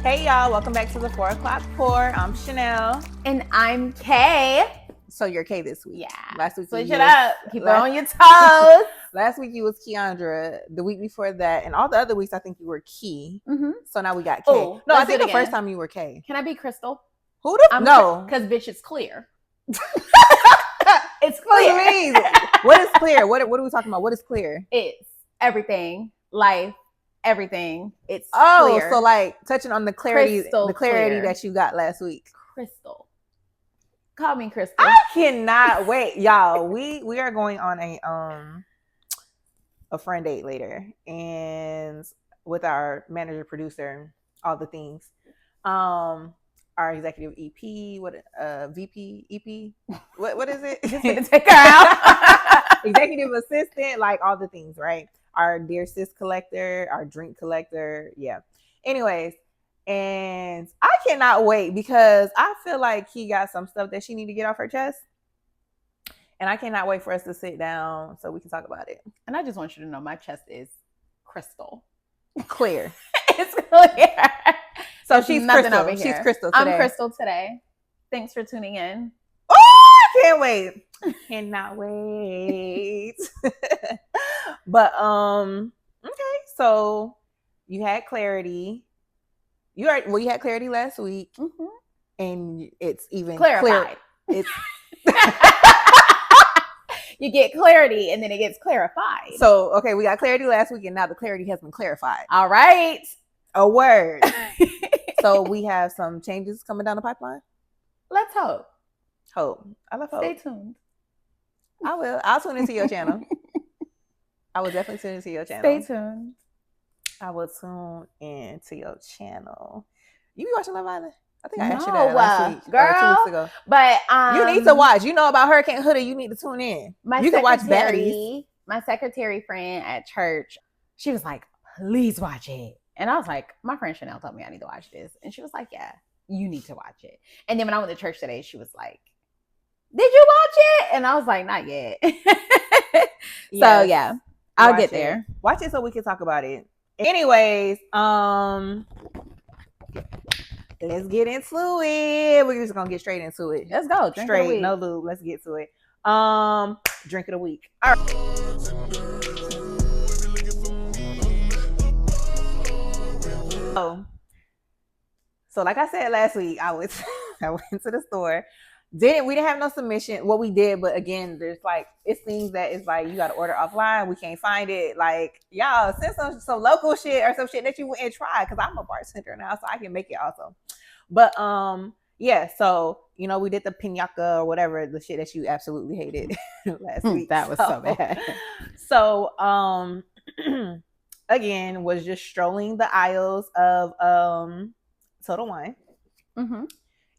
Hey y'all, welcome back to the 4 o'clock pour. I'm Chanel. And I'm Kay. So you're Kay this week. Yeah. Last week switch it up. Keep it on your toes. Last week you was Keandra. The week before that, and all the other weeks I think you were Key. Mm-hmm. So now we got Kay. Ooh, no, I think the first time you were Kay. Can I be Crystal? Who the no? Because bitch, it's clear. It's clear. What is clear? What are we talking about? What is clear? It's everything. Life. Everything. It's clear. So like touching on the clarity, Crystal clarity clear. that you got last week. Crystal. Call me Crystal. I cannot wait, y'all. We are going on a friend date later, and with our manager, producer, all the things. Our executive EP, VP, EP, what is it? Just gonna take her out. Executive assistant, like all the things, right? Our dear sis collector, our drink collector, yeah. Anyways, and I cannot wait because I feel like he got some stuff that she need to get off her chest. And I cannot wait for us to sit down so we can talk about it. And I just want you to know my chest is crystal. Clear. It's clear. So she's Crystal. Over here. She's Crystal today. I'm Crystal today. Thanks for tuning in. Oh, I can't wait. Cannot wait. But okay. So you had clarity. You had clarity last week, mm-hmm. and it's even clarified. It's you get clarity, and then it gets clarified. So okay, we got clarity last week, and now the clarity has been clarified. All right, a word. So we have some changes coming down the pipeline. Let's hope. Hope. I love hope. Stay tuned. I will. I'll tune into your channel. I will definitely tune into your channel. Stay tuned. I will tune into your channel. You be watching Love Island? I think I asked you that last week, girl, 2 weeks ago. But you need to watch. You know about Hurricane Hoodie. You need to tune in. You can watch Baddies. My secretary friend at church, she was like, "Please watch it." And I was like, my friend Chanel told me I need to watch this. And she was like, yeah, you need to watch it. And then when I went to church today, she was like, did you watch it? And I was like, not yet. Yes, so yeah, I'll get there. Watch it so we can talk about it. Anyways, let's get into it. We're just gonna get straight into it. Let's go. Straight, no lube. Let's get to it. Drink of the week. All right. So like I said last week, I went to the store. We didn't have no submission. Well, we did, but again, there's like it's things that is like you got to order offline. We can't find it. Like y'all send some local shit or some shit that you went and try because I'm a bartender now, so I can make it also. But yeah. So we did the piñata or whatever the shit that you absolutely hated last week. That was so bad. So again, was just strolling the aisles of Total Wine. Mm-hmm.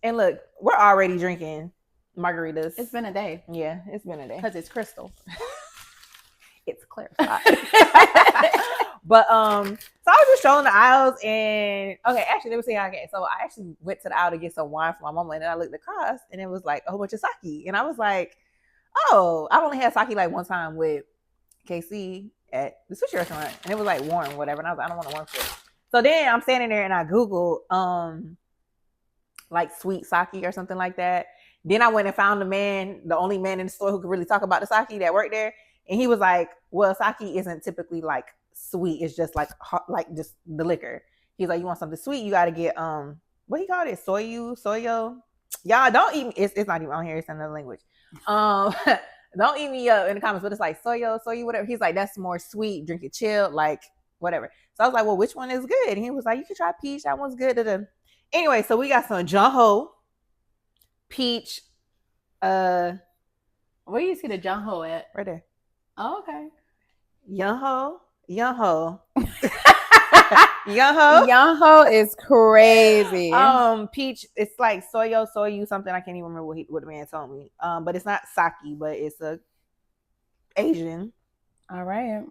And look, we're already drinking margaritas. It's been a day. Yeah, it's been a day. Because it's crystal. It's clarified. But so I was just strolling the aisles and okay, actually let me see how I get. So I actually went to the aisle to get some wine for my mama and then I looked across and it was like a whole bunch of sake. And I was like, oh, I've only had sake like one time with KC at the sushi restaurant and it was like warm, whatever. And I was like, I don't want to warm food. So then I'm standing there and I Googled like sweet sake or something like that. Then I went and found the only man in the store who could really talk about the sake that worked there. And he was like, well, sake isn't typically like sweet. It's just like just the liquor. He's like, you want something sweet? You got to get, what he called it? Soyo. Y'all don't eat me. It's not even on here. It's another language. Don't eat me up in the comments, but it's like soyo, whatever. He's like, that's more sweet. Drink it chilled, like whatever. So I was like, well, which one is good? And he was like, you can try peach. That one's good. Anyway, so we got some Junho, peach. Where do you see the Junho at? Right there. Oh, okay. Junho. Junho is crazy. Peach. It's like soyu something. I can't even remember what the man told me. But it's not sake, but it's a Asian. All right.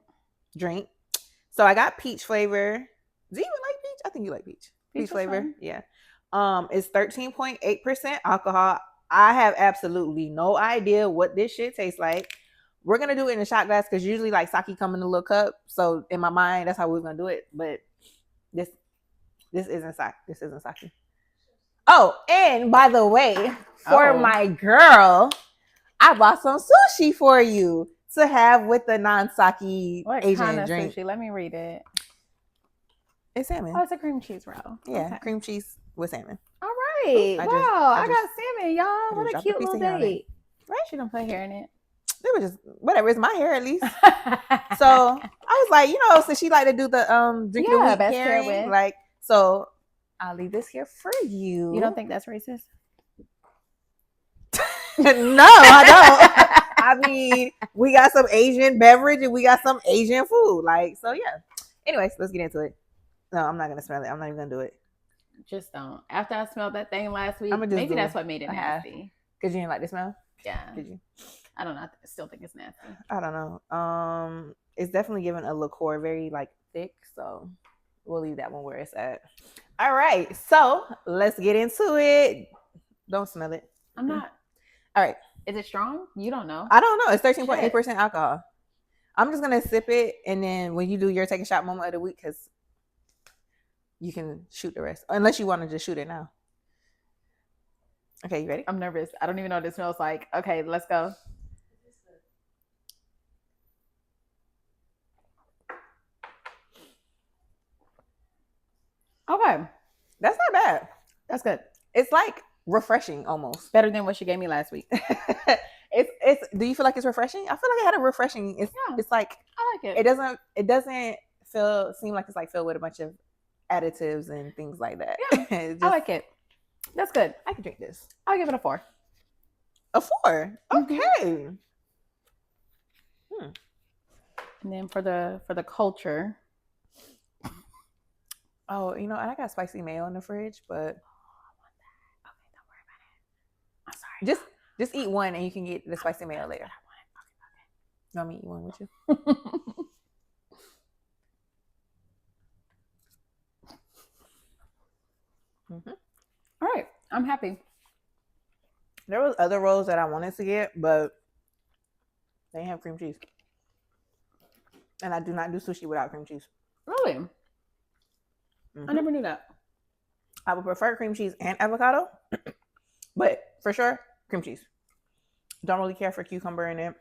Drink. So I got peach flavor. Do you even like peach? I think you like peach. Peach flavor. Fun. Yeah. It's 13.8% alcohol. I have absolutely no idea what this shit tastes like. We're going to do it in a shot glass because usually like sake come in a little cup. So in my mind, that's how we're going to do it. But this This isn't sake. This isn't sake. Oh, and by the way, for my girl, I bought some sushi for you to have with the non-sake Asian kind of drink. Sushi? Let me read it. It's salmon. Oh, it's a cream cheese roll. Yeah, okay. Cream cheese with salmon. All right. I got salmon, y'all. What a cute little date. Right? She don't put hair in it. It was just whatever. It's my hair at least. So I was like, since she like to do the drink of the week pairing, like, so I'll leave this here for you. You don't think that's racist? No, I don't. I mean, we got some Asian beverage and we got some Asian food. Like, so yeah. Anyways, let's get into it. No, I'm not gonna smell it. I'm not even gonna do it. Just don't. After I smelled that thing last week, maybe that's what made it nasty. Cause you didn't like the smell? Yeah. Did you? I don't know. I still think it's nasty. I don't know. It's definitely giving a liqueur, very like thick. So we'll leave that one where it's at. All right. So let's get into it. Don't smell it. I'm not. All right. Is it strong? You don't know. I don't know. It's 13.8% alcohol. I'm just gonna sip it, and then when you do your take a shot moment of the week, because you can shoot the rest, unless you want to just shoot it now. Okay, you ready? I'm nervous. I don't even know what it smells like. Okay, let's go. Okay, that's not bad. That's good. It's like refreshing almost. Better than what she gave me last week. It's do you feel like it's refreshing? I feel like it had a refreshing. It's like I like it. It doesn't seem like it's like filled with a bunch of additives and things like that. Yeah. I like it. That's good. I can drink this. I'll give it a 4. A 4? Okay. Mm-hmm. And then for the culture. Oh, and I got spicy mayo in the fridge, but I want that. Okay, don't worry about it. I'm sorry. Just eat one and you can get the spicy mayo later. I You want want it. Okay. me to eat one with you? Mm-hmm. All right, I'm happy. There was other rolls that I wanted to get, but they didn't have cream cheese. And I do not do sushi without cream cheese. Really? Mm-hmm. I never knew that. I would prefer cream cheese and avocado, but for sure, cream cheese. Don't really care for cucumber in it.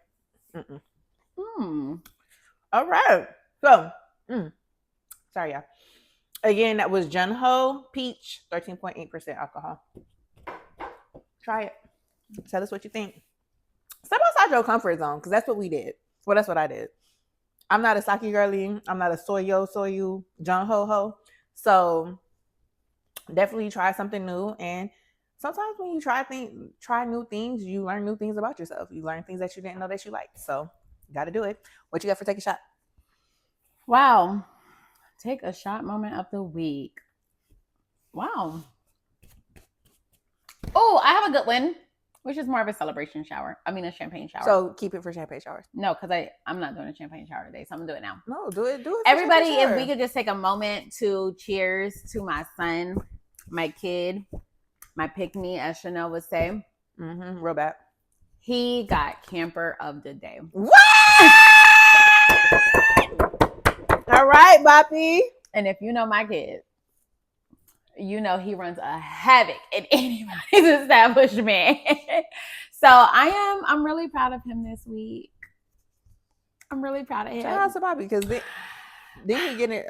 All right. So, sorry, y'all. Again, that was Junho Peach, 13.8% alcohol. Try it. Tell us what you think. Step outside your comfort zone, because that's what we did. Well, that's what I did. I'm not a sake girly. I'm not a soyu, Junho. So definitely try something new. And sometimes when you try new things, you learn new things about yourself. You learn things that you didn't know that you liked. So you got to do it. What you got for take a shot? Wow. Take a shot moment of the week. Wow. Oh, I have a good one, which is more of a celebration shower. I mean, a champagne shower. So keep it for champagne showers. No, because I'm not doing a champagne shower today, so I'm going to do it now. No, do it. Everybody, if we could just take a moment to cheers to my son, my kid, my pick-me, as Chanel would say. Real bad. He got camper of the day. What? All right, Boppy. And if you know my kid, you know he runs a havoc in anybody's establishment. So I'm really proud of him this week. I'm really proud of him. Shout out to Bobby, because didn't you get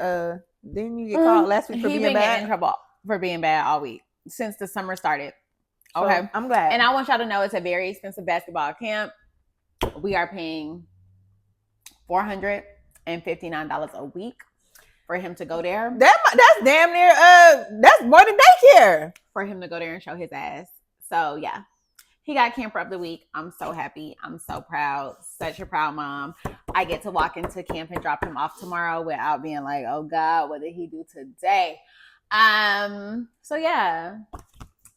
called last week for being bad? He been getting in trouble for being bad all week since the summer started. Okay, so, I'm glad. And I want y'all to know it's a very expensive basketball camp. We are paying $459 a week for him to go there. That's damn near that's more than daycare for him to go there and show his ass. So yeah, he got camper of the week. I'm so happy. I'm so proud. Such a proud mom. I get to walk into camp and drop him off tomorrow without being like, oh God, what did he do today? So yeah,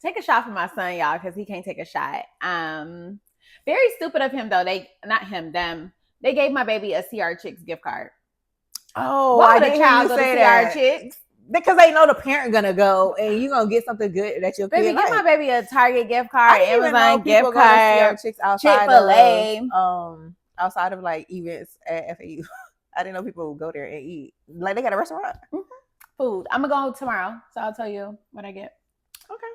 take a shot for my son, y'all, because he can't take a shot. Very stupid of him though. Them. They gave my baby a CR Chicks gift card. Oh, why would a child go to CR Chicks? Because they know the parent gonna go and you gonna get something good that your kid baby, like. get my baby a Target gift card, Amazon gift card, Chick-fil-A, outside of like events at FAU. I didn't know people would go there and eat. Like they got a restaurant. Food. I'm gonna go tomorrow, so I'll tell you what I get. Okay.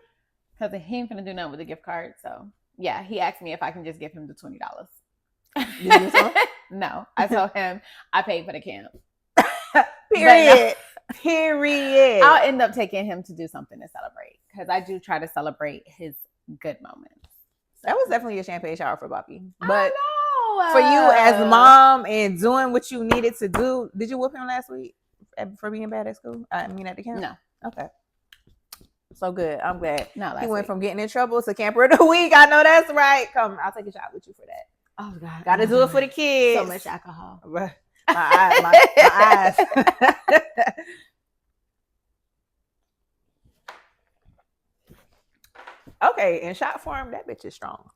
Because he ain't gonna do nothing with the gift card. So yeah, he asked me if I can just give him the $20. Did you tell him? No, I told him I paid for the camp. Period. No. Period. I'll end up taking him to do something to celebrate because I do try to celebrate his good moments. So. That was definitely a champagne shower for Boppy. But I know. For you as mom and doing what you needed to do, did you whoop him last week for being bad at school? I mean, at the camp? No. Okay. So good. I'm glad. No, he went from getting in trouble to camper of the week. I know that's right. Come, I'll take a shot with you for that. Oh, God. Got to do it for the kids. So much alcohol. My eyes. Okay, in shot form, that bitch is strong.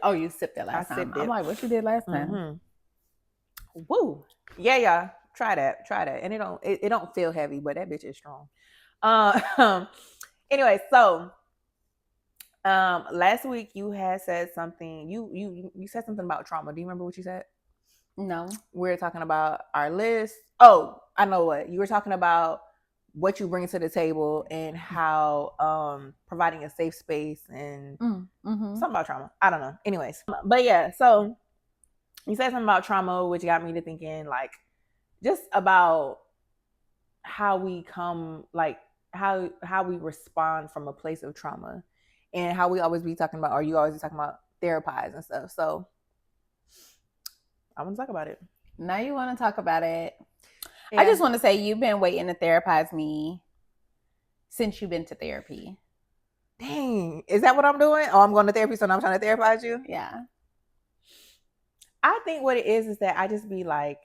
You sipped it last time. I'm like, what you did last time? Mm-hmm. Woo. Yeah. Try that. And it don't feel heavy, but that bitch is strong. Anyway, so last week you had said something. You said something about trauma. Do you remember what you said? No. We were talking about our list. Oh, I know what. You were talking about what you bring to the table and how providing a safe space and something about trauma. I don't know. Anyways. But yeah, so you said something about trauma, which got me to thinking like just about how we come, like how we respond from a place of trauma and how we always be talking about, or you always be talking about therapize and stuff. So I want to talk about it. Now you want to talk about it. Yeah. I just want to say you've been waiting to therapize me since you've been to therapy. Dang. Is that what I'm doing? Oh, I'm going to therapy, so now I'm trying to therapize you? Yeah. I think what it is that I just be like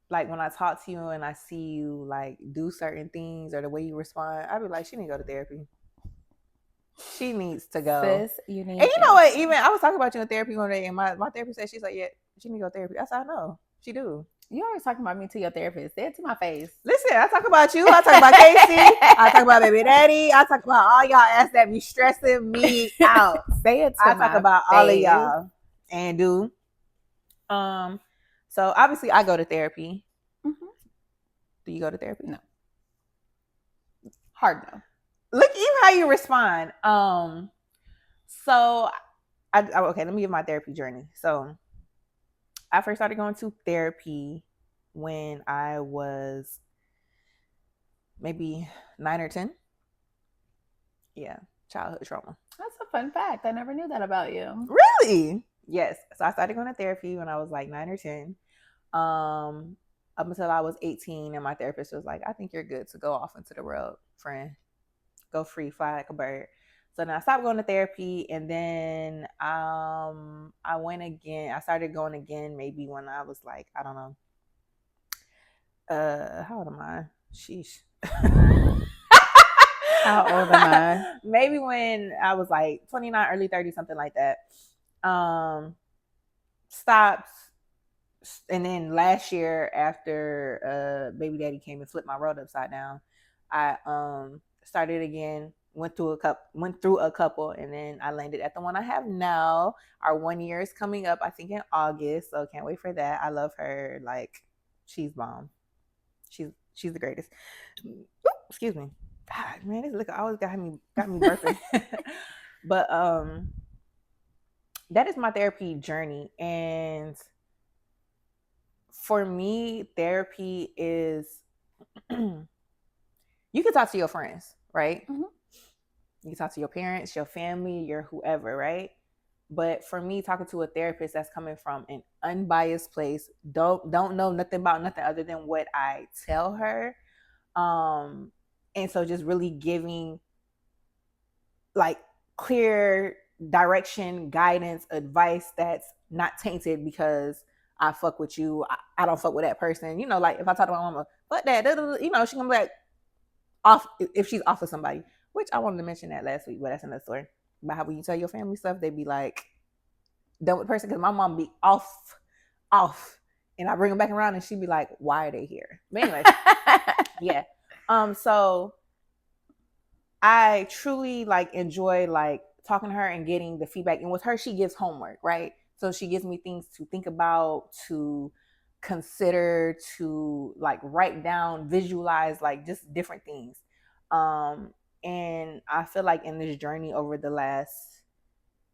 when I talk to you and I see you like do certain things or the way you respond, I be like, she need to go to therapy. She needs to go. Sis, you need. And you know what? Even I was talking about you in therapy one day, and my therapist said, she's like, yeah, she need to go to therapy. I said, I know. She do. You always talking about me to your therapist. Say it to my face. Listen, I talk about you. I talk about Casey. I talk about baby daddy. I talk about all y'all ass that be stressing me out. Say it to I my talk about face. all of y'all and do. So obviously I go to therapy. Mm-hmm. Do you go to therapy? No. Hard no. Look even how you respond. So okay, let me give my therapy journey. So I first started going to therapy when I was maybe 9 or 10. Yeah, childhood trauma. That's a fun fact. I never knew that about you. Really? Yes. So I started going to therapy when I was like 9 or 10. Up until I was 18, and my therapist was like, I think you're good to go off into the world, friend. Go free, fly like a bird. So then I stopped going to therapy, and then I went again. I started going again maybe when I was like, I don't know. How old am I? Sheesh. How old am I? Maybe when I was like 29, early 30, something like that. Stopped. And then last year after baby daddy came and flipped my world upside down, I started again, went through a couple, and then I landed at the one I have now. Our 1 year is coming up, I think in August, so can't wait for that. I love her. Like, she's bomb. She's the greatest. Ooh, excuse me. God, man, this liquor always got me burping. But that is my therapy journey. And for me, therapy is you can talk to your friends, right? Mm-hmm. You can talk to your parents, your family, your whoever, right? But for me, talking to a therapist that's coming from an unbiased place, don't know nothing about nothing other than what I tell her. And so just really giving like clear direction, guidance, advice that's not tainted because I fuck with you, I don't fuck with that person. You know, like if I talk to my mama, fuck that, you know, she gonna be like off if she's off of somebody. Which I wanted to mention that last week, but that's another story. About how when you tell your family stuff, they be like done with the person, because my mom be off, and I bring them back around, and she be like, "Why are they here?" But anyway, yeah. So I truly like enjoy like talking to her and getting the feedback. And with her, she gives homework, right? So she gives me things to think about, to consider, to like write down, visualize, like just different things. And I feel like in this journey over the last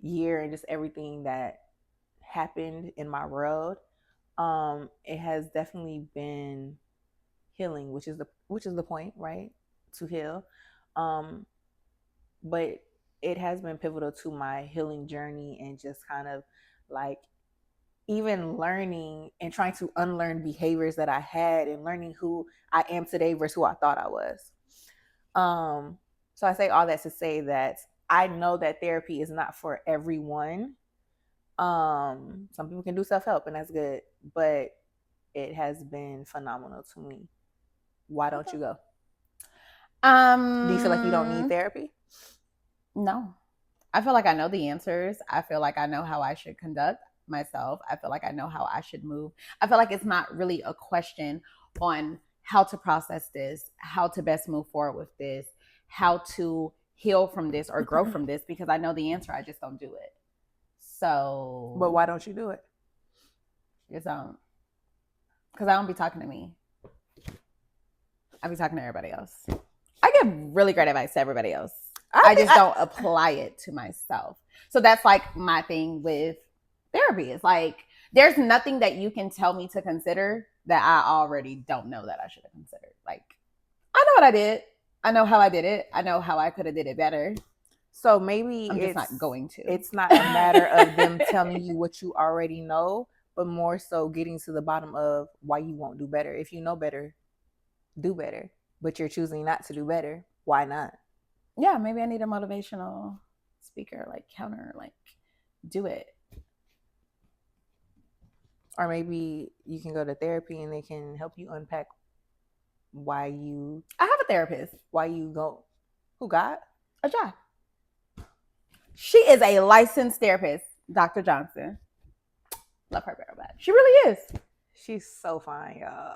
year and just everything that happened in my world, it has definitely been healing, which is the point, right? To heal. But it has been pivotal to my healing journey, and just kind of like even learning and trying to unlearn behaviors that I had, and learning who I am today versus who I thought I was. So I say all that to say that I know that therapy is not for everyone. Some people can do self-help, and that's good, but it has been phenomenal to me. Why don't you go? Do you feel like you don't need therapy? No. I feel like I know the answers. I feel like I know how I should conduct myself. I feel like I know how I should move. I feel like it's not really a question on how to process this, how to best move forward with this, how to heal from this or grow from this, because I know the answer. I just don't do it. So. But why don't you do it? Just don't. Because I don't be talking to me. I be talking to everybody else. I give really great advice to everybody else. I just don't apply it to myself. So that's like my thing with therapy. It's like, there's nothing that you can tell me to consider that I already don't know that I should have considered. Like, I know what I did. I know how I did it. I know how I could have did it better. So maybe I'm just not going to. It's not a matter of them telling you what you already know, but more so getting to the bottom of why you won't do better. If you know better, do better. But you're choosing not to do better. Why not? Yeah, maybe I need a motivational speaker, like counter, like do it. Or maybe you can go to therapy and they can help you unpack why you. I have a therapist. Why you go? Who got a job? She is a licensed therapist, Dr. Johnson. Love her very bad. She really is. She's so fine, y'all.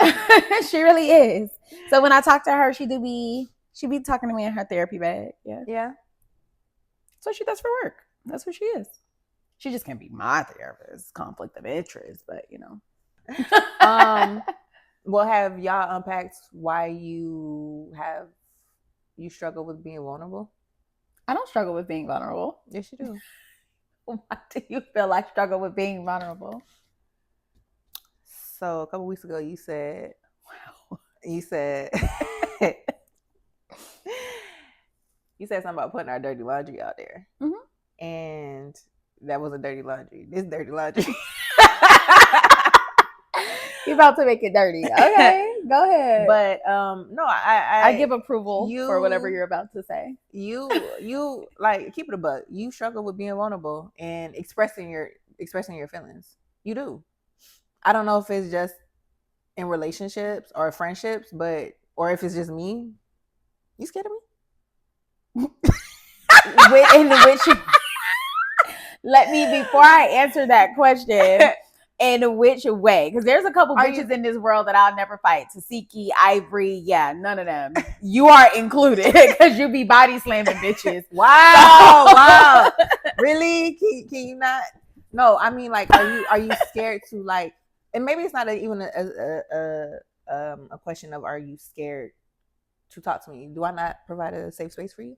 She really is. So when I talk to her, she be talking to me in her therapy bag. Yeah. Yeah. So she does for work. That's what she is. She just can't be my therapist. Conflict of interest, but you know. Well, have y'all unpacked why you struggle with being vulnerable? I don't struggle with being vulnerable. Yes, you do. Why do you feel I struggle with being vulnerable? So a couple weeks ago, you said, you said something about putting our dirty laundry out there. Mm-hmm. And that wasn't dirty laundry. This dirty laundry. You're about to make it dirty. Okay, go ahead. But no, I give approval for whatever you're about to say. You like, keep it a buck. You struggle with being vulnerable and expressing your feelings. You do. I don't know if it's just in relationships or friendships, or if it's just me. You scared of me? Let me, before I answer that question, in which way? Because there's a couple bitches in this world that I'll never fight. Tasiki, Ivory, yeah, none of them. You are included because you be body slamming bitches. Wow. Really? Can you not? No, I mean, like, are you scared to, like, and maybe it's not even a question of, are you scared to talk to me? Do I not provide a safe space for you?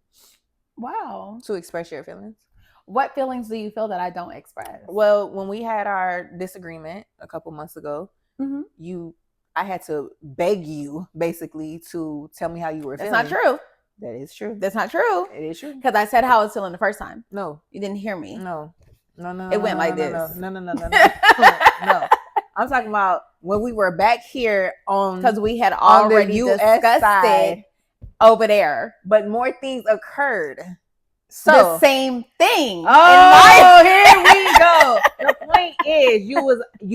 Wow. To express your feelings? What feelings do you feel that I don't express? Well, when we had our disagreement a couple months ago, mm-hmm. I had to beg you basically to tell me how you were feeling. That's not true. That is true. That's not true. It is true. Because I said how I was feeling the first time. No. You didn't hear me. No. It went like this. No. No. I'm talking about when we were back here on, because we had already discussed it over there, but more things occurred. So the same thing. Oh, here we go. The point is, you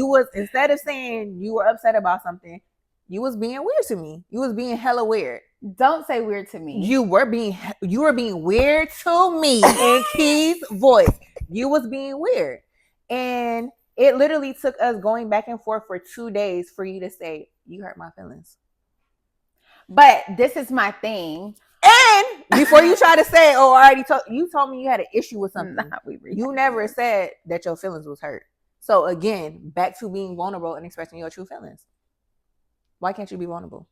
was instead of saying you were upset about something, you was being weird to me. You was being hella weird. Don't say weird to me. You were being weird to me in Key's voice. You was being weird, and it literally took us going back and forth for 2 days for you to say you hurt my feelings. But this is my thing. And before you try to say, oh, I already told me you had an issue with something. Nah, you never said that your feelings was hurt. So again, back to being vulnerable and expressing your true feelings. Why can't you be vulnerable?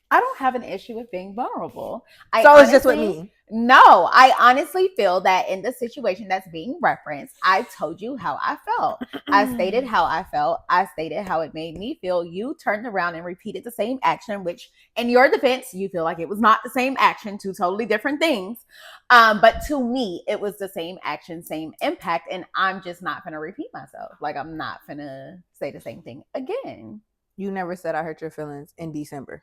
I don't have an issue with being vulnerable. It's just with me. No, I honestly feel that in the situation that's being referenced, I told you how I felt. I stated how I felt. I stated how it made me feel. You turned around and repeated the same action, which in your defense, you feel like it was not the same action, two totally different things. But to me, it was the same action, same impact. And I'm just not going to repeat myself. Like, I'm not going to say the same thing again. You never said I hurt your feelings in December.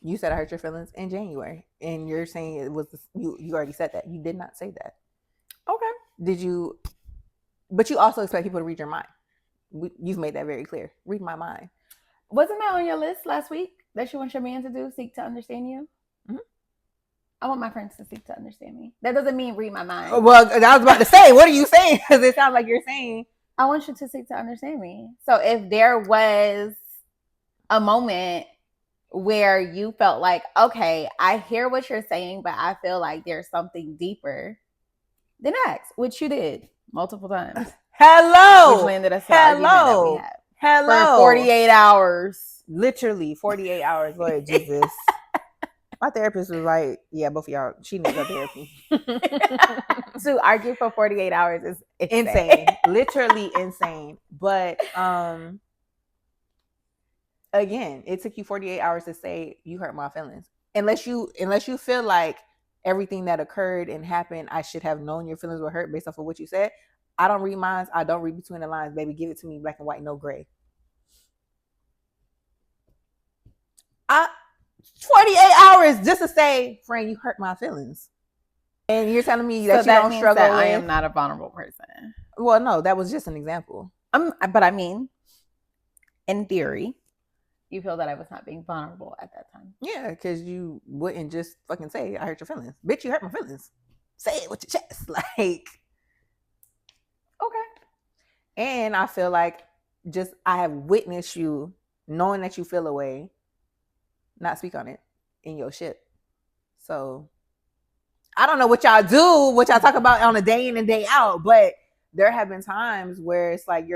You said I hurt your feelings in January, and you're saying it was you already said that. You did not say that. Okay. Did you? But you also expect people to read your mind. You've made that very clear. Read my mind. Wasn't that on your list last week that you want your man to do? Seek to understand you? Mm-hmm. I want my friends to seek to understand me. That doesn't mean read my mind. Well, I was about to say, what are you saying? Because it sounds like you're saying I want you to seek to understand me. So if there was a moment where you felt like, okay, I hear what you're saying, but I feel like there's something deeper, then ask, which you did multiple times. Hello. Which landed us an argument that we had. Hello. For 48 hours. Literally 48 hours, Lord Jesus. My therapist was like, yeah, both of y'all, she needs her therapy. To argue for 48 hours is insane. Literally insane. But again, it took you 48 hours to say you hurt my feelings. Unless you feel like everything that occurred and happened, I should have known your feelings were hurt based off of what you said. I don't read minds. I don't read between the lines, baby. Give it to me black and white, no gray. 48 hours just to say, friend, you hurt my feelings. And you're telling me that you don't struggle with... I am not a vulnerable person. Well, no, that was just an example. But I mean, in theory, you feel that I was not being vulnerable at that time. Yeah, because you wouldn't just fucking say, I hurt your feelings. Bitch, you hurt my feelings. Say it with your chest. Like... Okay. And I feel like just I have witnessed you knowing that you feel a way, not speak on it in your shit. So I don't know what y'all do, what y'all talk about on a day in and day out, but there have been times where it's like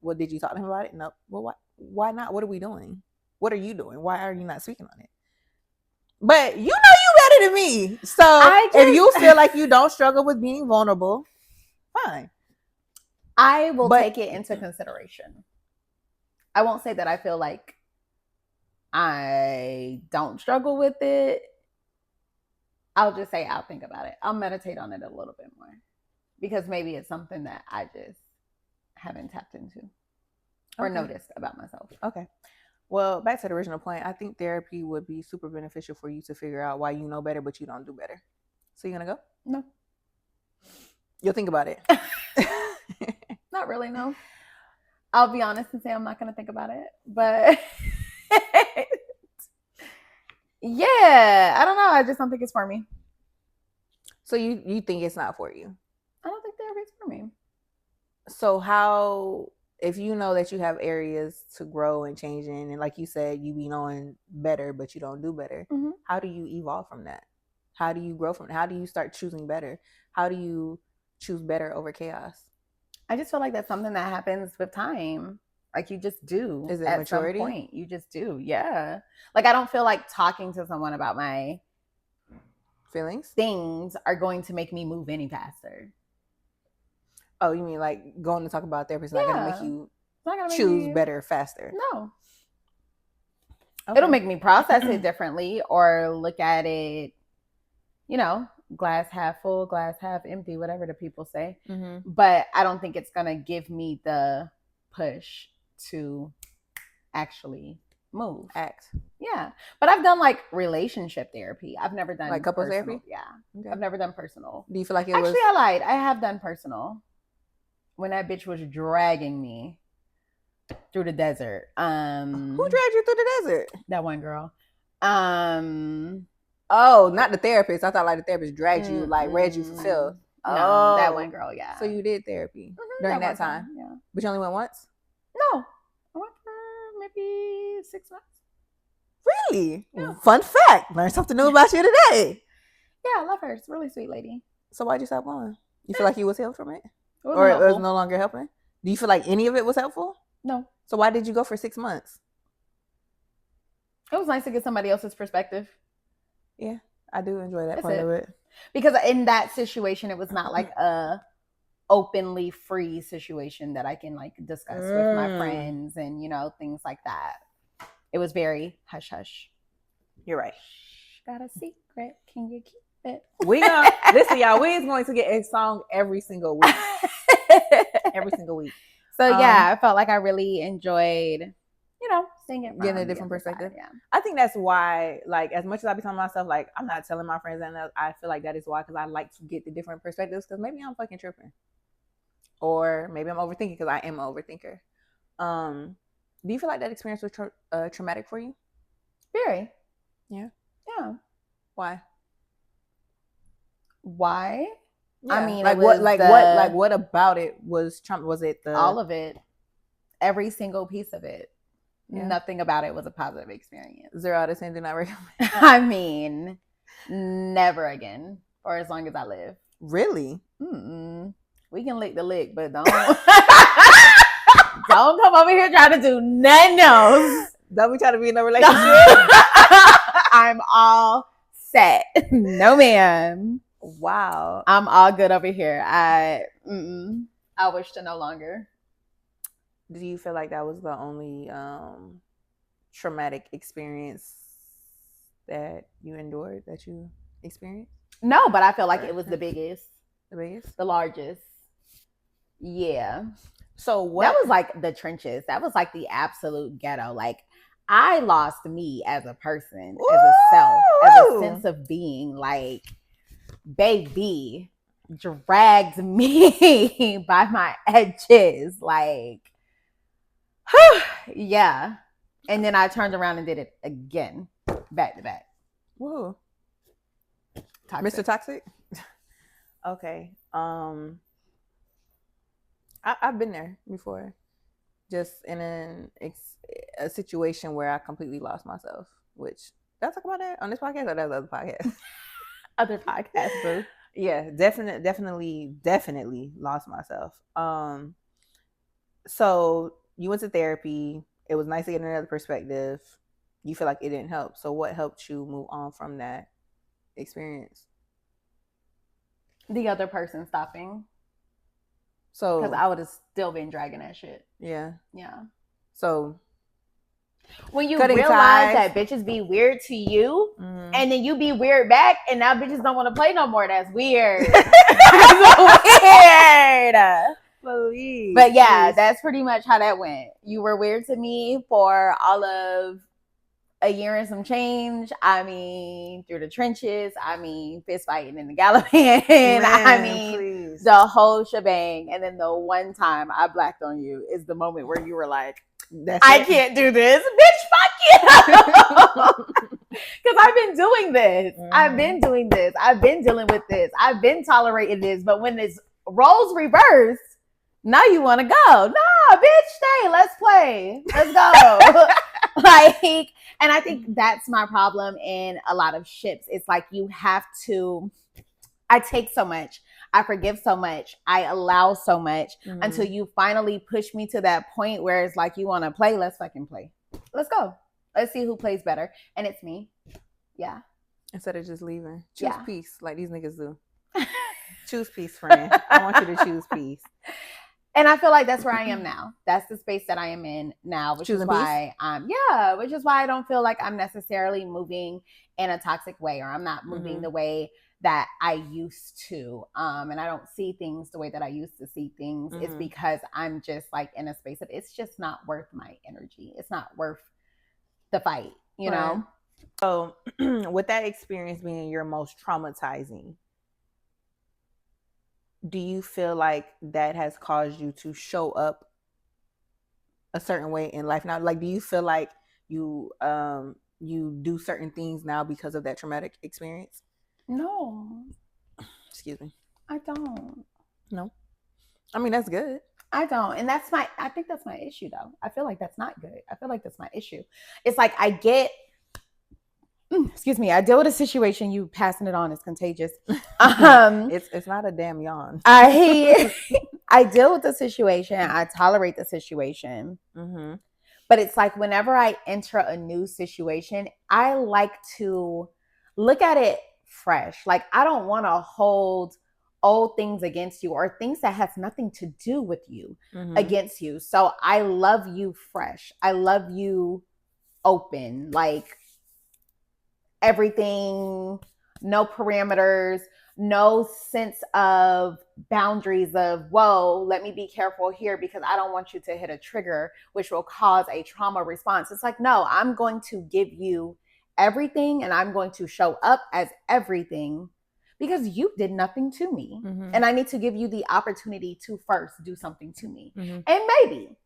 well, did you talk to him about it? No. Well, why not? What are we doing? What are you doing? Why are you not speaking on it? But you know you better than me. So if you feel like you don't struggle with being vulnerable, fine. I will take it into consideration. I won't say that I feel like I don't struggle with it. I'll just say I'll think about it. I'll meditate on it a little bit more. Because maybe it's something that I just haven't tapped into or noticed about myself. Okay. Well, back to the original point, I think therapy would be super beneficial for you to figure out why you know better, but you don't do better. So you gonna go? No. You'll think about it. Not really, no. I'll be honest and say I'm not going to think about it. But yeah, I don't know. I just don't think it's for me. So you think it's not for you? I don't think therapy is for me. So how, if you know that you have areas to grow and change in, and like you said, you be knowing better, but you don't do better, how do you evolve from that? How do you grow from it? How do you start choosing better? How do you choose better over chaos? I just feel like that's something that happens with time. Like you just do. Is it at maturity? Some point. You just do. Yeah. Like I don't feel like talking to someone about my things are going to make me move any faster. Oh, you mean like going to talk about therapy is not going to make you choose better faster? No. Okay. It'll make me process it differently or look at it, glass half full, glass half empty, whatever the people say. But I don't think it's going to give me the push to actually move. Act. Yeah. But I've done like relationship therapy. I've never done like couples therapy? Yeah. Okay. I've never done personal. Do you feel like Actually, I lied. I have done personal. When that bitch was dragging me through the desert. Who dragged you through the desert? That one girl. Oh, not the therapist. I thought like the therapist dragged you, like read you for Phil. No, that one girl, yeah. So you did therapy during that time? Yeah. But you only went once? No. I went for maybe 6 months. Really? Yeah. Fun fact. Learned something new about you today. Yeah, I love her. It's a really sweet lady. So why'd you stop going? You feel like you was healed from it? Or it was no longer helping? Do you feel like any of it was helpful? No. So why did you go for 6 months? It was nice to get somebody else's perspective. Yeah, I do enjoy that That's part it. of it. Because in that situation, it was not like a openly free situation that I can like discuss with my friends and, you know, things like that. It was very hush hush. You're right. Got a secret. Can you keep it? We gonna listen, y'all. We is going to get a song every single week. Every single week. So yeah, I felt like I really enjoyed, you know, singing, getting a different perspective. Yeah, I think that's why, like, as much as I be telling myself, like, I'm not telling my friends, and I feel like that is why, because I like to get the different perspectives. Because maybe I'm fucking tripping, or maybe I'm overthinking, because I am an overthinker. Do you feel like that experience was traumatic for you? Very. Yeah. Yeah. Why? Why? Yeah. I mean, like what about it was Trump? Was it all of it? Every single piece of it. Yeah. Nothing about it was a positive experience. 0 out of 10 do not recommend. I mean, never again for as long as I live. Really? We can lick the lick, but don't don't come over here trying to do nothing else. Don't be trying to be in a relationship. I'm all set. No, ma'am. Wow. I'm all good over here. I wish to no longer. Do you feel like that was the only traumatic experience that you endured, that you experienced? No, but I feel like it was the biggest. The biggest? The largest. Yeah. So what? That was like the trenches. That was like the absolute ghetto. Like, I lost me as a person, as a self, as a sense of being. Like, baby dragged me by my edges. Like, yeah. And then I turned around and did it again, back to back. Whoa. Toxic. Mr. Toxic? Okay. I've been there before. Just in a situation where I completely lost myself, which, did I talk about that on this podcast or that other podcast? Other podcasts, boo. Yeah, definitely lost myself. So you went to therapy. It was nice to get another perspective. You feel like it didn't help. So what helped you move on from that experience? The other person stopping. So because I would have still been dragging that shit. Yeah. Yeah. So when you realize that bitches be weird to you, and then you be weird back, and now bitches don't want to play no more, that's weird. That's weird. Believe. But yeah, that's pretty much how that went. You were weird to me for all of a year and some change. I mean, through the trenches. I mean, fist fighting in the Gallopin. I mean, the whole shebang. And then the one time I blacked on you is the moment where you were like, I can't do this. Bitch, fuck you. Because I've been doing this. I've been doing this. I've been dealing with this. I've been tolerating this. But when this roles reverse, now you want to go. Nah, bitch, stay. Let's play. Let's go. Like, and I think that's my problem in a lot of ships. It's like you have to, I take so much, I forgive so much, I allow so much until you finally push me to that point where it's like, you want to play, let's fucking play. Let's go. Let's see who plays better. And it's me. Yeah. Instead of just leaving. Choose peace like these niggas do. Choose peace, friend. I want you to choose peace. And I feel like that's where I am now. That's the space that I am in now, which is why which is why I don't feel like I'm necessarily moving in a toxic way, or I'm not moving the way that I used to. And I don't see things the way that I used to see things. It's because I'm just like in a space of, it's just not worth my energy. It's not worth the fight, you know? So with that experience being your most traumatizing, do you feel like that has caused you to show up a certain way in life now? Like, do you feel like you do certain things now because of that traumatic experience? No. Excuse me. I don't. No. I mean, that's good. I don't. And I think that's my issue though. I feel like that's not good. I feel like that's my issue. It's like I deal with a situation, you passing it on is contagious. It's not a damn yawn. I I deal with the situation. I tolerate the situation. Mm-hmm. But it's like whenever I enter a new situation, I like to look at it fresh. Like I don't want to hold old things against you or things that has nothing to do with you against you. So I love you fresh. I love you open. Like everything, no parameters, no sense of boundaries of, whoa, let me be careful here because I don't want you to hit a trigger, which will cause a trauma response. It's like, no, I'm going to give you everything and I'm going to show up as everything because you did nothing to me. And I need to give you the opportunity to first do something to me. And maybe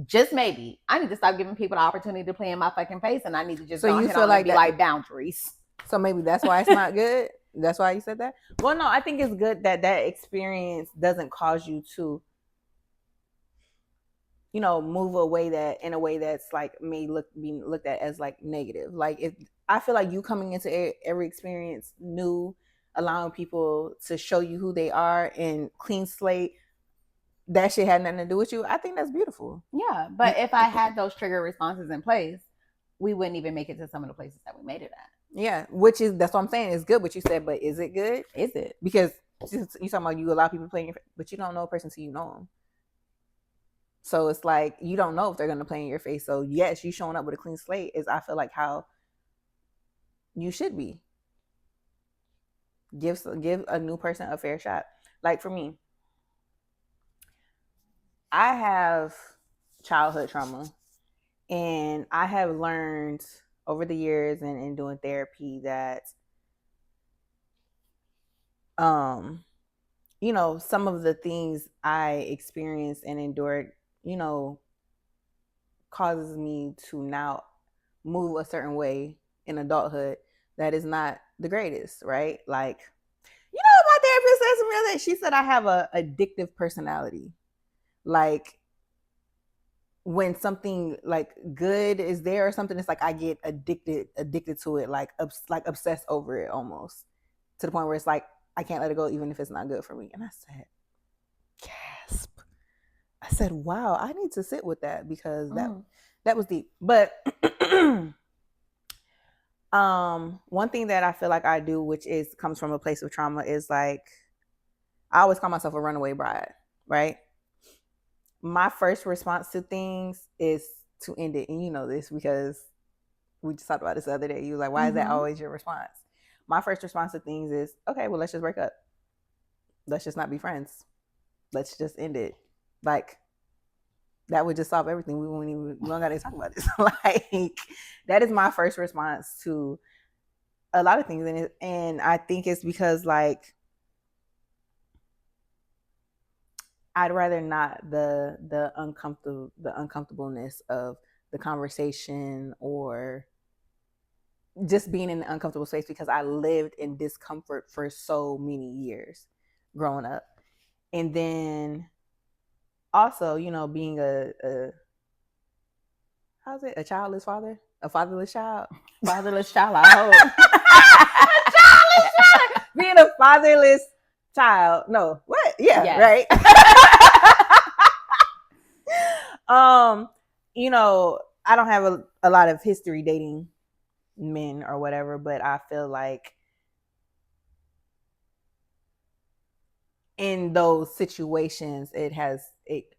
just maybe I need to stop giving people the opportunity to play in my fucking face, and I need to just go ahead and be like boundaries. So maybe that's why it's not good. That's why you said that. Well, no, I think it's good that that experience doesn't cause you to, you know, move away that in a way that's like being looked at as like negative. Like if I feel like you coming into every experience new, allowing people to show you who they are and clean slate, that shit had nothing to do with you. I think that's beautiful. Yeah, but if I had those trigger responses in place, we wouldn't even make it to some of the places that we made it at. Yeah, that's what I'm saying. It's good what you said, but is it good? Is it? Because you talking about you allow people playing your, but you don't know a person till you know them. So it's like you don't know if they're gonna play in your face. So yes, you showing up with a clean slate is, I feel like, how you should be. Give a new person a fair shot. Like for me, I have childhood trauma, and I have learned over the years and in doing therapy that you know, some of the things I experienced and endured, you know, causes me to now move a certain way in adulthood that is not the greatest, right? Like, you know, my therapist said some real thing. She said I have a addictive personality. Like when something like good is there or something, it's like I get addicted to it, like obsessed over it almost, to the point where it's like I can't let it go even if it's not good for me. And I said, gasp. I said, wow, I need to sit with that because that was deep. But one thing that I feel like I do, which comes from a place of trauma, is like I always call myself a runaway bride, right? My first response to things is to end it. And you know this because we just talked about this the other day. You were like, why is that always your response? My first response to things is, okay, well, let's just break up. Let's just not be friends. Let's just end it. Like, that would just solve everything. We don't gotta talk about this. Like, that is my first response to a lot of things. And I think it's because, like, I'd rather not the uncomfortableness of the conversation or just being in an uncomfortable space, because I lived in discomfort for so many years growing up. And then also, you know, being a how's it? A childless father? A fatherless child? Fatherless child, I hope. A childless child! Being a fatherless child. No, what? Yeah, yes. Right. You know, I don't have a lot of history dating men or whatever, but I feel like in those situations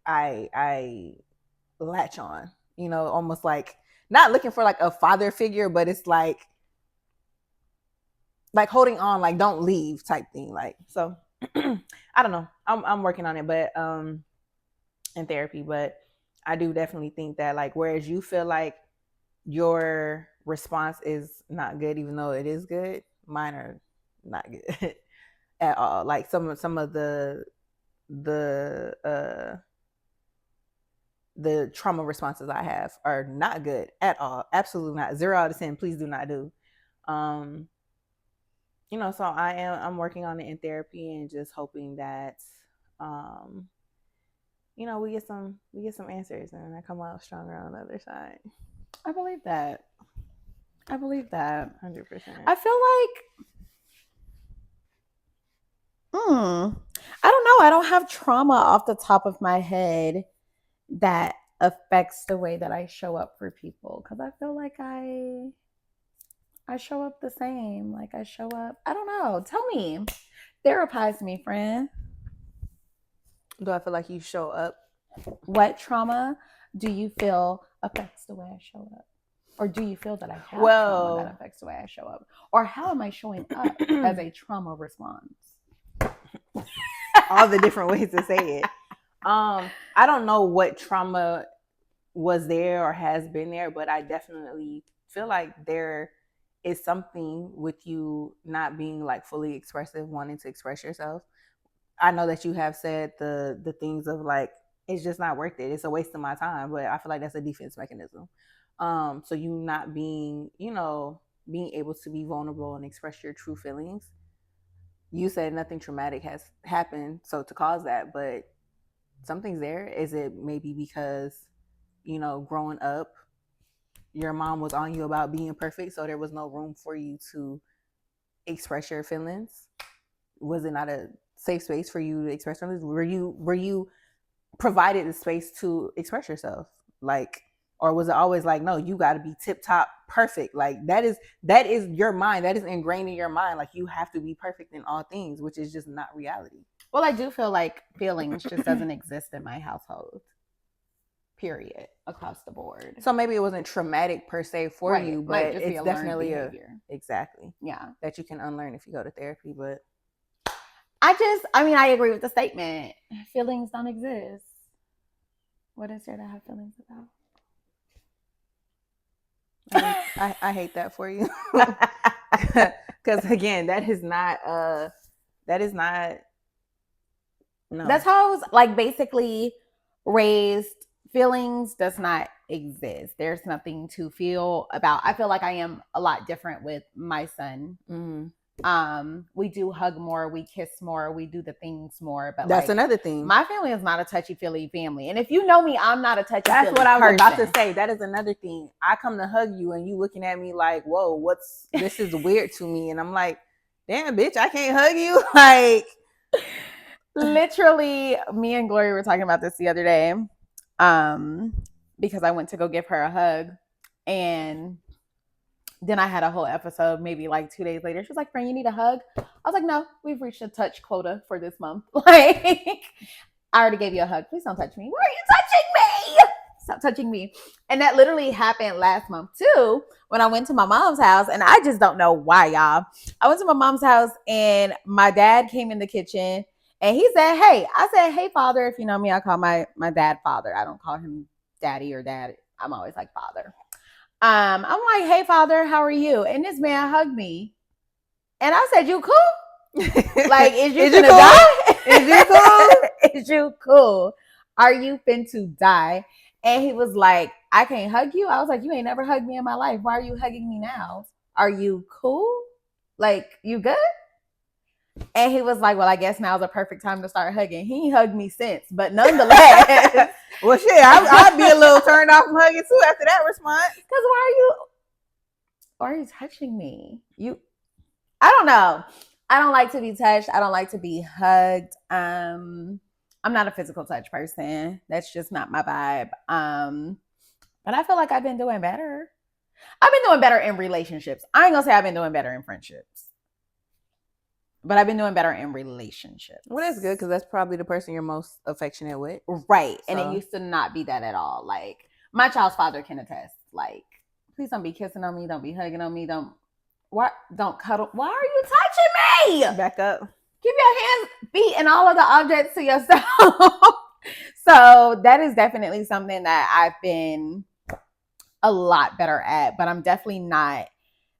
I latch on, you know, almost like not looking for like a father figure, but it's like holding on, like don't leave type thing. Like, so I don't know. I'm working on it, but in therapy, but I do definitely think that, like, whereas you feel like your response is not good, even though it is good, mine are not good at all. Like some of the trauma responses I have are not good at all. Absolutely not. 0 out of 10. Please do not do. You know, so I'm working on it in therapy and just hoping that you know, we get some answers and I come out stronger on the other side. I believe that. 100%. I feel like I don't know. I don't have trauma off the top of my head that affects the way that I show up for people, because I feel like I show up the same. Like I show up. I don't know. Tell me. Therapize me, friend. Do I feel like you show up? What trauma do you feel affects the way I show up? Or do you feel that I have trauma that affects the way I show up? Or how am I showing up as a trauma response? All the different ways to say it. I don't know what trauma was there or has been there, but I definitely feel like there is something with you not being like fully expressive, wanting to express yourself. I know that you have said the things of like, it's just not worth it. It's a waste of my time, but I feel like that's a defense mechanism. So you not being, being able to be vulnerable and express your true feelings. You said nothing traumatic has happened, so to cause that, but something's there. Is it maybe because, growing up, your mom was on you about being perfect, so there was no room for you to express your feelings? Was it not a safe space for you to express feelings? Were you provided the space to express yourself? Like, or was it always like, no, you got to be tip top perfect? Like that is your mind. That is ingrained in your mind. Like you have to be perfect in all things, which is just not reality. Well, I do feel like feelings just doesn't exist in my household. Period. Across the board. So maybe it wasn't traumatic per se for you, but it's definitely exactly. Yeah. That you can unlearn if you go to therapy. But I agree with the statement. Feelings don't exist. What is there to have feelings about? I hate that for you. Because again, that is not no. That's how I was like basically raised. Feelings does not exist. There's nothing to feel about. I feel like I am a lot different with my son. Mm-hmm. We do hug more, we kiss more, we do the things more. But that's another thing. My family is not a touchy-feely family. And if you know me, I'm not a touchy-feely That's what I was about to say. That is another thing. I come to hug you and you looking at me like, whoa, this is weird to me. And I'm like, damn, bitch, I can't hug you. Like, literally, me and Gloria were talking about this the other day. Because I went to go give her a hug, and then I had a whole episode maybe like 2 days later. She was like, "Friend, you need a hug?" I was like, "No, we've reached a touch quota for this month. Like, I already gave you a hug. Please don't touch me. Why are you touching me? Stop touching me." And that literally happened last month too, when I went to my mom's house. And I just don't know why, y'all. I went to my mom's house and my dad came in the kitchen. And he said, "Hey," I said, "Hey, father." If you know me, I call my dad father. I don't call him daddy or dad. I'm always like father. I'm like, "Hey, father, how are you?" And this man hugged me. And I said, "You cool? Like, is you gonna die? Is you cool? Is you cool? Are you finna die?" And he was like, "I can't hug you." I was like, "You ain't never hugged me in my life. Why are you hugging me now? Are you cool? Like, you good?" And he was like, "Well, I guess now's a perfect time to start hugging." He ain't hugged me since, but nonetheless. Well, shit, I'd be a little turned off from hugging too after that response. Because why are you touching me? I don't know. I don't like to be touched. I don't like to be hugged. I'm not a physical touch person. That's just not my vibe. But I feel like I've been doing better. I've been doing better in relationships. I ain't gonna say I've been doing better in friendships. But I've been doing better in relationships. Well, that's good because that's probably the person you're most affectionate with. Right. So. And it used to not be that at all. Like, my child's father can attest. Like, please don't be kissing on me. Don't be hugging on me. Don't cuddle. Why are you touching me? Back up. Keep your hands, feet, and all of the objects to yourself. So that is definitely something that I've been a lot better at. But I'm definitely not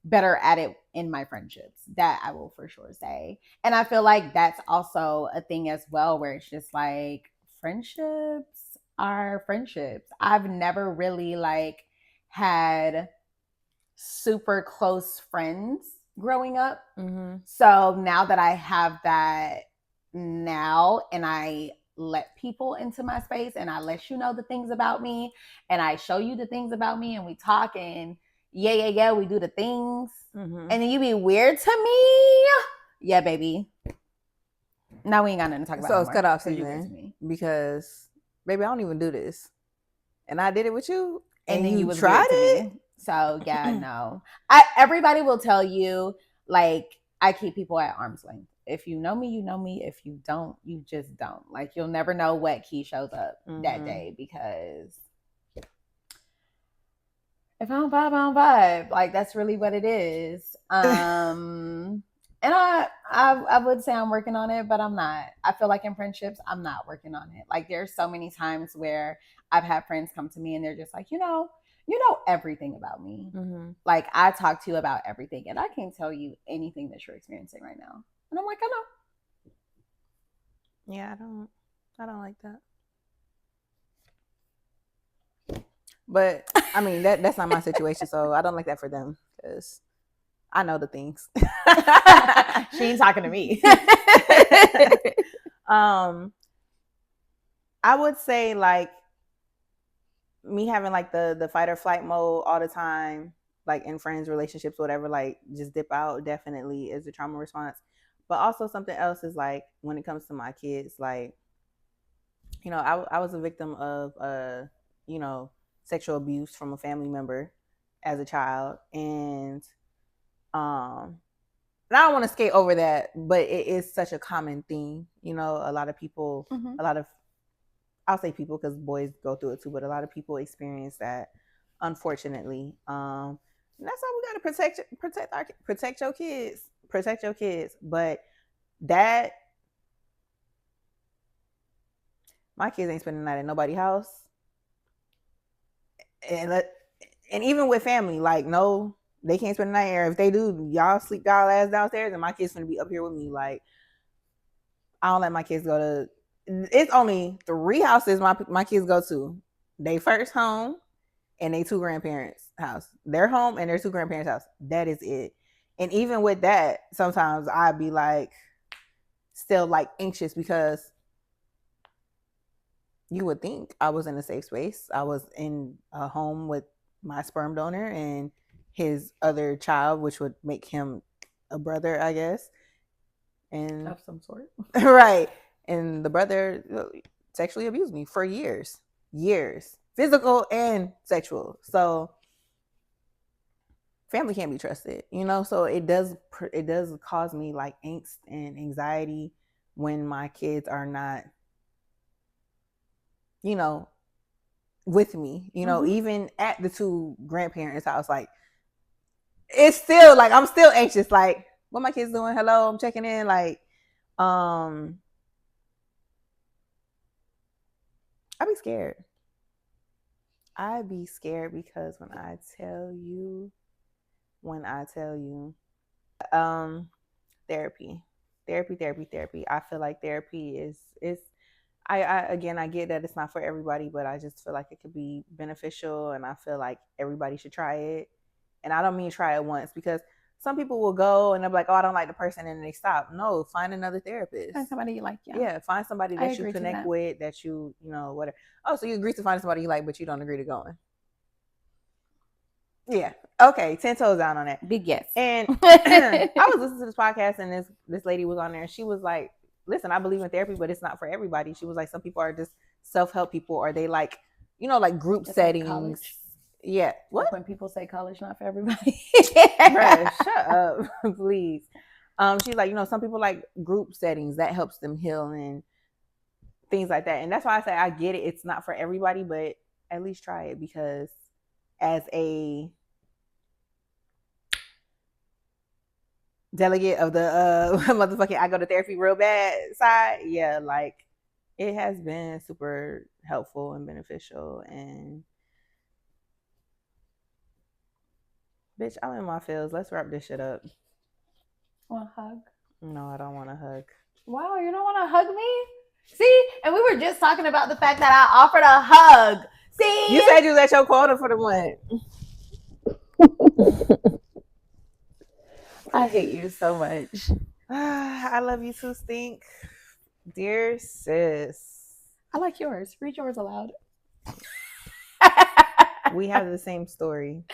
better at it in my friendships. That I will for sure say. And I feel like that's also a thing as well, where it's just like friendships are friendships. I've never really like had super close friends growing up. Mm-hmm. So now that I have that now, and I let people into my space, and I let you know the things about me, and I show you the things about me, and we talk, and yeah, we do the things. Mm-hmm. And then you be weird to me. Yeah, baby. Now we ain't got nothing to talk about. So no it's more, cut off 'cause you went to season me. because, baby, I don't even do this, and I did it with you, And then you was tried weird to it. me. So yeah, no. Everybody will tell you, like, I keep people at arm's length. If you know me, you know me. If you don't, you just don't. Like, you'll never know what key shows up that day, because if I don't vibe, I don't vibe. Like, that's really what it is. And I would say I'm working on it, but I'm not. I feel like in friendships, I'm not working on it. Like, there's so many times where I've had friends come to me and they're just like, you know everything about me. Mm-hmm. Like, I talk to you about everything, and I can't tell you anything that you're experiencing right now. And I'm like, I know. Yeah, I don't like that. But I mean, that's not my situation, so I don't like that for them, because I know the things. She ain't talking to me. I would say, like, me having like the fight or flight mode all the time, like in friends, relationships, whatever, like just dip out definitely is a trauma response. But also something else is, like, when it comes to my kids, like, I was a victim of sexual abuse from a family member as a child, and I don't want to skate over that, but it is such a common thing. A lot of people, I'll say people because boys go through it too, but a lot of people experience that, unfortunately. And that's why we gotta protect your kids. But that, my kids ain't spending the night at nobody's house, and even with family, like, no, they can't spend the night here. If they do, y'all sleep y'all ass downstairs, and my kids gonna be up here with me. Like, I don't let my kids go to. It's only 3 houses my kids go to. They first home and they 2 grandparents' house. Their home and their 2 grandparents' house. That is it. And even with that, sometimes I'd be like, still like anxious, because you would think I was in a safe space. I was in a home with my sperm donor and his other child, which would make him a brother, I guess. And of some sort. Right. And the brother sexually abused me for years, physical and sexual. So family can't be trusted, so it does cause me like angst and anxiety when my kids are not, with me, even at the 2 grandparents' house. Like, it's still like, I'm still anxious, like, what my kids doing? Hello, I'm checking in. Like, I be scared. Because when I tell you, therapy. I feel like therapy is I get that it's not for everybody, but I just feel like it could be beneficial, and I feel like everybody should try it. And I don't mean try it once, because some people will go and they're like, oh, I don't like the person, and they stop. No, find another therapist. Find somebody you like. Yeah, find somebody that you connect with, that you whatever. Oh, so you agree to find somebody you like, but you don't agree to going. Yeah. Okay. 10 toes down on that. Big yes. And I was listening to this podcast, and this lady was on there, and she was like, listen, I believe in therapy, but it's not for everybody. She was like, some people are just self-help people, or they like, like group settings. Like yeah. What? Like when people say college not for everybody. Bruh, shut up, please. She's like, some people like group settings that helps them heal and things like that. And that's why I say I get it. It's not for everybody, but at least try it, because as a delegate of the motherfucking I go to therapy real bad side, yeah, like, it has been super helpful and beneficial. And bitch, I'm in my feels. Let's wrap this shit up. Want a hug? No, I don't want a hug. Wow, you don't want to hug me? See? And we were just talking about the fact that I offered a hug. See? You said you was at your quota for the month. I hate you so much. I love you too, Stink. Dear sis. I like yours. Read yours aloud. We have the same story,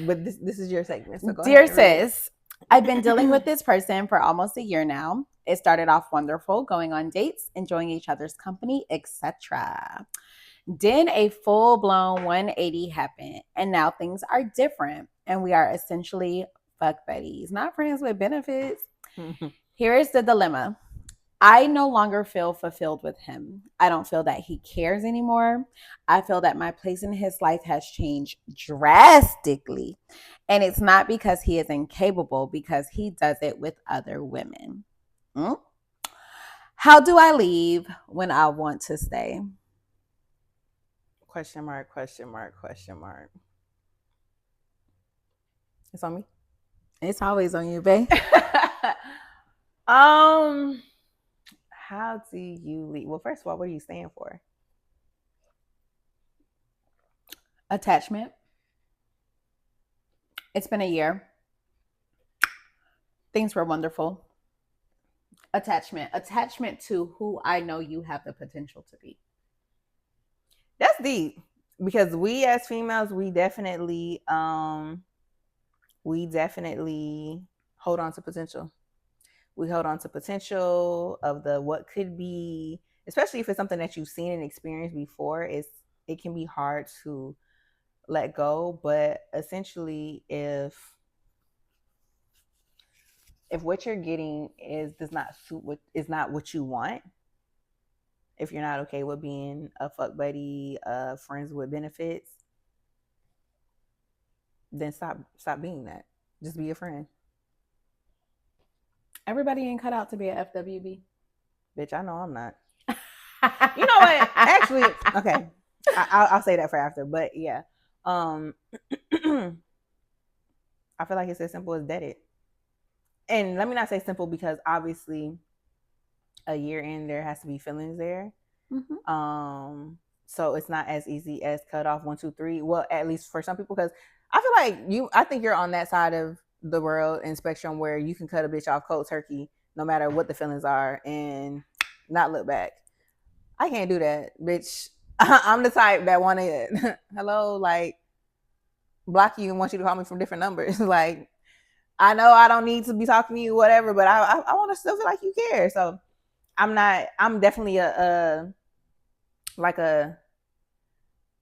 but this is your segment. So go Dear ahead, sis, I've been dealing with this person for almost a year now. It started off wonderful, going on dates, enjoying each other's company, etc. Then a full blown 180 happened, and now things are different, and we are essentially fuck buddies, not friends with benefits. Here is the dilemma. I no longer feel fulfilled with him. I don't feel that he cares anymore. I feel that my place in his life has changed drastically. And it's not because he is incapable, because he does it with other women. Mm? How do I leave when I want to stay? Question mark, question mark, question mark. It's on me. It's always on you, babe. How do you leave? Well, first of all, what are you staying for? Attachment. It's been a year. Things were wonderful. Attachment to who I know you have the potential to be. That's deep, because we as females, we definitely hold on to potential. We hold on to potential of the what could be, especially if it's something that you've seen and experienced before. It can be hard to let go, but essentially, if what you're getting does not suit what is not what you want, if you're not okay with being a fuck buddy, friends with benefits, then stop being that. Just be a friend. Everybody ain't cut out to be a FWB. Bitch, I know I'm not. You know what? Actually, okay. I'll say that for after, but yeah. I feel like it's as simple as dead it. And let me not say simple, because obviously a year in, there has to be feelings there. Mm-hmm. So it's not as easy as cut off 1, 2, 3. Well, at least for some people, because I feel like I think you're on that side of the world and spectrum where you can cut a bitch off cold turkey no matter what the feelings are and not look back. I can't do that, bitch. I'm the type that want to hello, like, block you and want you to call me from different numbers. Like, I know I don't need to be talking to you, whatever, but I want to still feel like you care. So I'm definitely it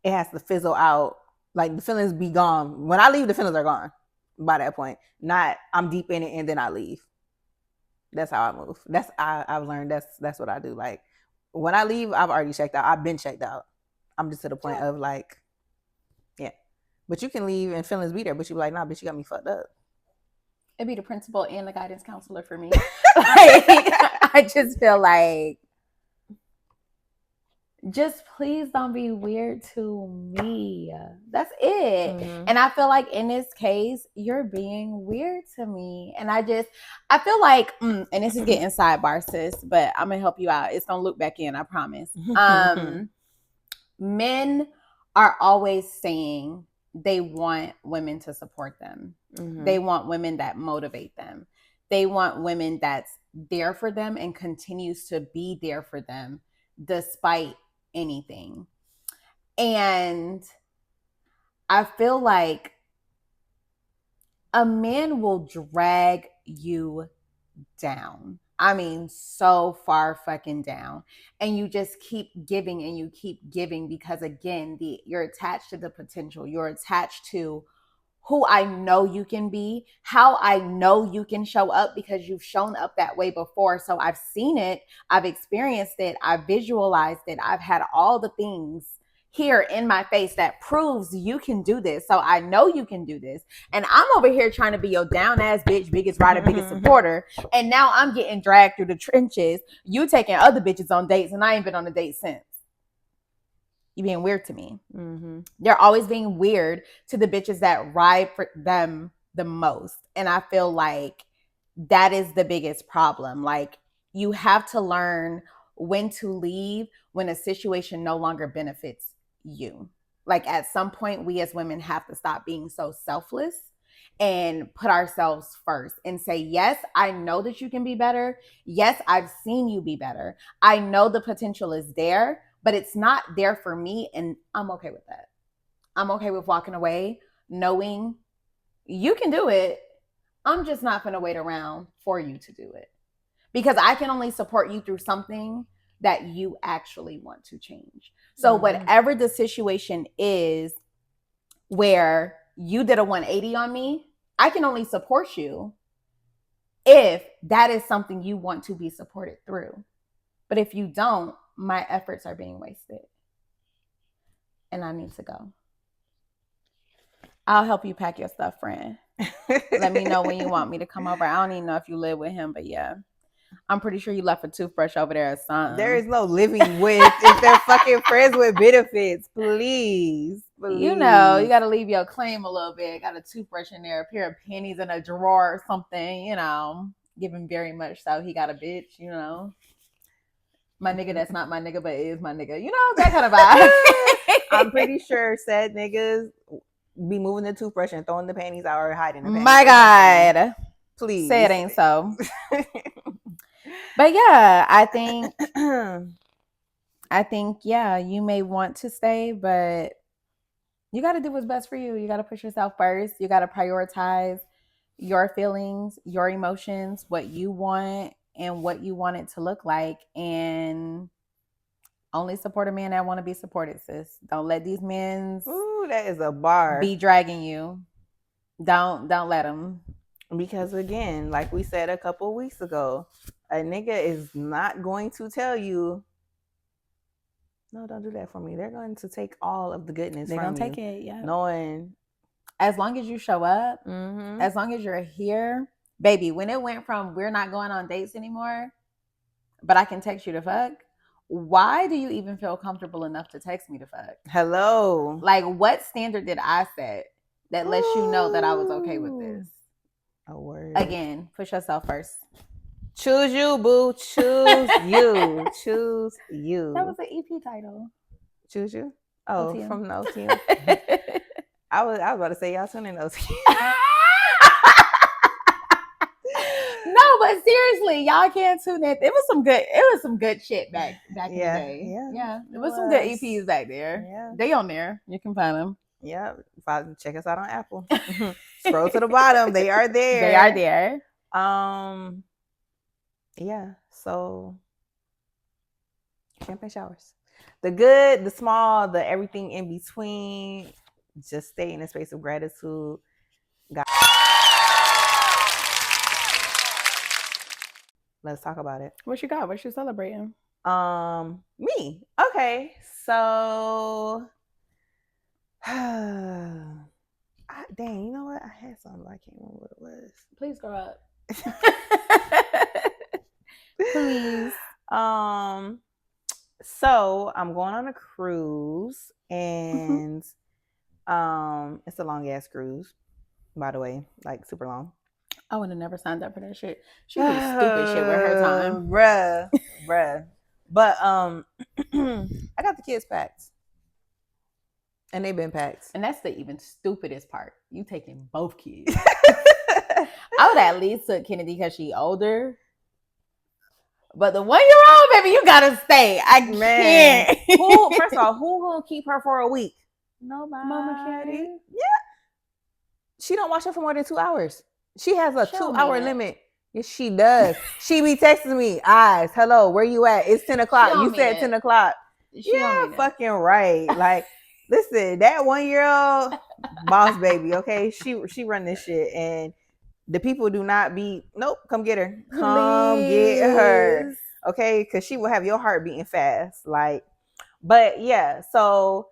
has to fizzle out. Like, the feelings be gone. When I leave, the feelings are gone by that point. Not I'm deep in it and then I leave. That's how I move. I've learned that's what I do. Like, when I leave, I've already checked out. I've been checked out. I'm just to the point of like, yeah. But you can leave and feelings be there, but you be like, nah, bitch, you got me fucked up. It'd be the principal and the guidance counselor for me. Like, I just feel like, just please don't be weird to me. That's it. Mm-hmm. And I feel like in this case, you're being weird to me. And I feel like, and this is getting sidebar, sis, but I'm going to help you out. It's going to loop back in, I promise. Men are always saying they want women to support them. Mm-hmm. They want women that motivate them. They want women that's there for them and continues to be there for them despite anything. And I feel like a man will drag you down. I mean, so far fucking down. And you just keep giving and you keep giving because, again, you're attached to the potential. You're attached to who I know you can be, how I know you can show up, because you've shown up that way before. So I've seen it. I've experienced it. I've visualized it. I've had all the things here in my face that proves you can do this. So I know you can do this. And I'm over here trying to be your down ass bitch, biggest rider, biggest supporter. And now I'm getting dragged through the trenches. You taking other bitches on dates and I ain't been on a date since. You being weird to me. Mm-hmm. They're always being weird to the bitches that ride for them the most. And I feel like that is the biggest problem. Like, you have to learn when to leave when a situation no longer benefits you. Like, at some point, we as women have to stop being so selfless and put ourselves first and say, yes, I know that you can be better. Yes, I've seen you be better. I know the potential is there, but it's not there for me. And I'm okay with that. I'm okay with walking away knowing you can do it. I'm just not going to wait around for you to do it. because I can only support you through something that you actually want to change. So whatever the situation is where you did a 180 on me, I can only support you if that is something you want to be supported through. But if you don't, my efforts are being wasted. And I need to go. I'll help you pack your stuff, friend. Let me know when you want me to come over. I don't even know if you live with him, but yeah. I'm pretty sure you left a toothbrush over there or something. There is no living with if they're fucking friends with benefits. Please. You know, you got to leave your claim a little bit. Got a toothbrush in there, a pair of panties in a drawer or something, you know. Give him very much so he got a bitch, you know. My nigga that's not my nigga but is my nigga. You know, that kind of vibe. I'm pretty sure said niggas be moving the toothbrush and throwing the panties out or hiding the panties. My God. Please. Say it ain't so. But yeah, I think, yeah, you may want to stay, but you got to do what's best for you. You got to push yourself first. You got to prioritize your feelings, your emotions, what you want, and what you want it to look like. And only support a man that want to be supported, sis. Don't let these men that is a bar. Be dragging you. Don't let them. Because again, like we said a couple of weeks ago, a nigga is not going to tell you, no, don't do that for me. They're going to take all of the goodness from you. They're going to take it, yeah. Knowing. As long as you show up, as long as you're here, baby, when it went from we're not going on dates anymore, but I can text you to fuck, why do you even feel comfortable enough to text me to fuck? Hello. Like, what standard did I set that lets you know that I was okay with this? A word. Again, push yourself first. Choose you, boo. Choose you. Choose you. That was an EP title. Choose you? Oh, OTM. from the OTM. I was about to say y'all tune in OTM. No, but seriously, y'all can't tune in. It was some good shit back in the day. Yeah. It was some good EPs back there. Yeah. They on there. You can find them. Yeah. Check us out on Apple. Scroll to the bottom. They are there. They are there. Yeah. So champagne showers. The good, the small, the everything in between. Just stay in a space of gratitude. God. Let's talk about it. What you got? What you celebrating? Me. Okay. So dang, you know what? I had something, but I can't remember what it was. Please grow up. Please. So I'm going on a cruise, and it's a long ass cruise, by the way, like super long. I would have never signed up for that shit. She do stupid shit with her time. Bruh. But I got the kids packed. And they've been packed. And that's the even stupidest part. You taking both kids. I would at least took Kennedy because she older. But the 1-year-old, baby, you gotta stay. I can't. First of all, who gonna keep her for a week? Nobody. Mama Caddy. Yeah. She don't watch her for more than 2 hours. She has a 2-hour limit. Yes, she does. She be texting me, eyes, hello, where you at? It's 10 o'clock. You said 10 o'clock. Yeah, fucking right. Like, listen, that 1-year-old boss baby, okay? She run this shit, and the people do not be, nope, come get her. Come get her. Okay? Because she will have your heart beating fast. Like, but yeah, so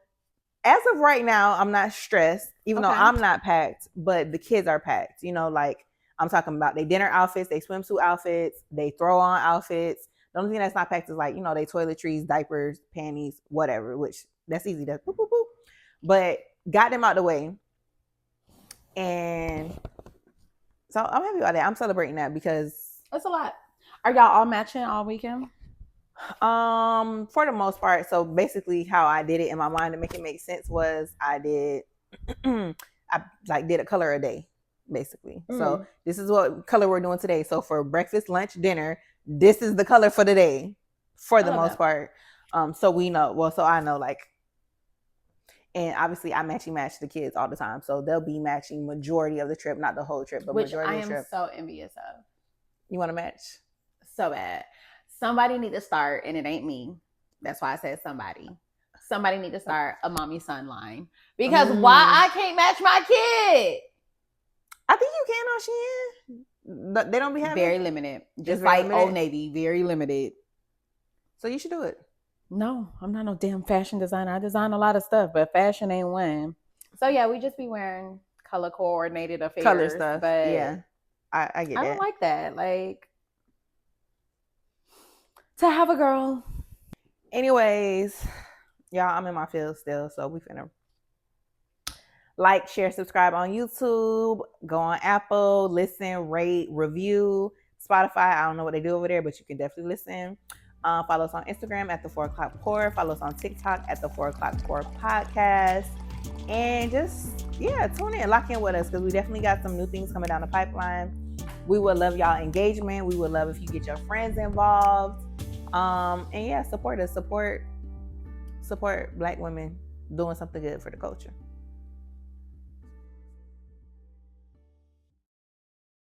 as of right now, I'm not stressed, even though I'm not packed, but the kids are packed. You know, like I'm talking about they dinner outfits, they swimsuit outfits, they throw on outfits. The only thing that's not packed is like, you know, they toiletries, diapers, panties, whatever, which that's easy to boop, boop, boop. But got them out the way. And so I'm happy about that. I'm celebrating that because that's a lot. Are y'all all matching all weekend? For the most part. So basically how I did it in my mind to make it make sense was I did a color a day, basically. So this is what color we're doing today. So for breakfast, lunch, dinner, this is the color for the day for the most part. So we know, well, so I know, like, and obviously I match the kids all the time. So they'll be matching majority of the trip, not the whole trip, but which majority I of the trip. Which I am so envious of. You want to match? So bad. Somebody need to start, and it ain't me. That's why I said somebody. Somebody need to start a mommy son line. Because why I can't match my kid? I think you can on Shein. But they don't be having very limited. Just very like limited? Old Navy, very limited. So you should do it. No, I'm not no damn fashion designer. I design a lot of stuff, but fashion ain't one. So yeah, we just be wearing color coordinated affairs. Color stuff. But yeah. I get that. I don't like that. Like, to have a girl. Anyways, y'all, I'm in my field still, so we finna like, share, subscribe on YouTube. Go on Apple, listen, rate, review. Spotify, I don't know what they do over there, but you can definitely listen. Follow us on Instagram at the 4 o'clock pour. Follow us on TikTok at the 4 o'clock pour podcast. And just, tune in, lock in with us, because we definitely got some new things coming down the pipeline. We would love y'all engagement. We would love if you get your friends involved. And support us. Support Black women doing something good for the culture.